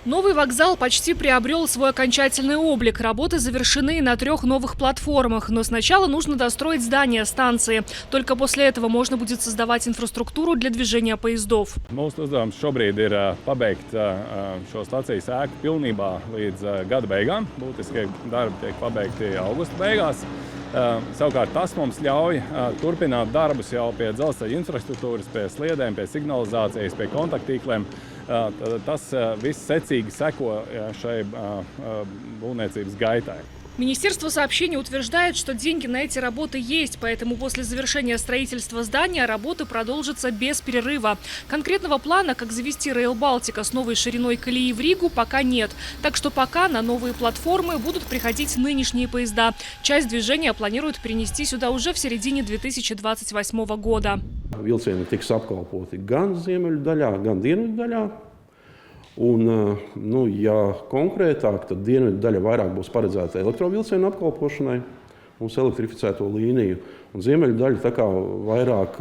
Новый вокзал почти приобрел свой окончательный облик. Работы завершены на 3 новых платформах. Но сначала нужно достроить здание станции. Только после этого можно будет создавать инфраструктуру для движения поездов. Mūsu uzdevums šobrīd ir pabeigt šo stacijas ēku pilnībā līdz gada beigām. Būtiskie darbi tiek pabeigti augusta beigās. Savukārt tas mums ļauj turpināt darbus jau pie dzelzceļa infrastruktūras, pie sliedēm, pie signalizācijas, pie kontaktīkliem. Tas viss secīgi seko šai būvniecības gaitai. Министерство сообщений утверждает, что деньги на эти работы есть, поэтому после завершения строительства здания работы продолжатся без перерыва. Конкретного плана, как завести Rail Baltica с новой шириной колеи в Ригу, пока нет. Так что пока на новые платформы будут приходить нынешние поезда. Часть движения планируют перенести сюда уже в середине 2028 года. Vilcieni tiks apkalpoti gan ziemeļu daļā, gan dienvidu daļā. Un, ja konkrētāk, tad dienvidu daļa vairāk būs paredzēta elektrovilcienu apkalpošanai, mūsu elektrificēto līniju, un ziemeļu daļa tā kā vairāk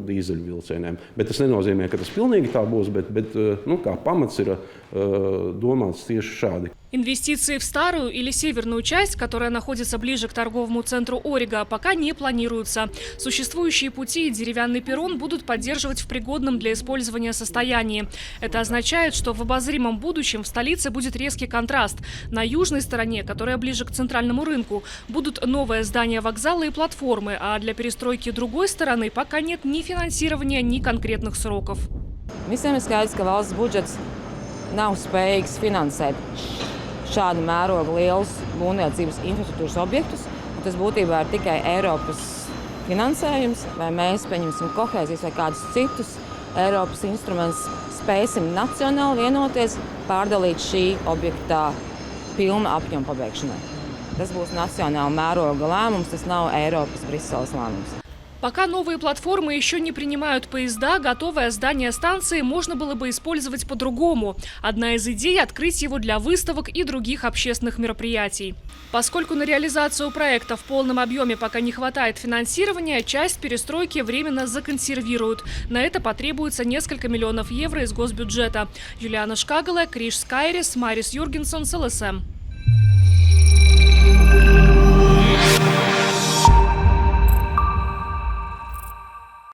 dīzeļvilcieniem. Bet tas nenozīmē, ka tas pilnīgi tā būs, bet kā pamats ir domāts tieši šādi. Инвестиции в старую или северную часть, которая находится ближе к торговому центру Орига, пока не планируются. Существующие пути и деревянный перрон будут поддерживать в пригодном для использования состоянии. Это означает, что в обозримом будущем в столице будет резкий контраст. На южной стороне, которая ближе к центральному рынку, будут новое здание вокзала и платформы, а для перестройки другой стороны пока нет ни финансирования, ни конкретных сроков. Visiem ir skaidrs, ka valsts budžets nav spējīgs finansēt šādu mērogu lielus būvniecības infrastruktūras objektus. Tas būtībā ir tikai Eiropas finansējums, vai mēs pieņemsim kohēzijas vai kādus citus Eiropas instrumentus, spēsim nacionāli vienoties, pārdalīt šī objekta pilna apjoma pabeigšanai. Tas būs nacionāla mēroga lēmums, tas nav Eiropas Briseles lēmums. Пока новые платформы еще не принимают поезда, готовое здание станции можно было бы использовать по-другому. Одна из идей – открыть его для выставок и других общественных мероприятий. Поскольку на реализацию проекта в полном объеме пока не хватает финансирования, часть перестройки временно законсервируют. На это потребуется несколько миллионов евро из госбюджета. Юлиана Шкагала, Криш Скайрис, Марис Юргенсон, ЛСМ.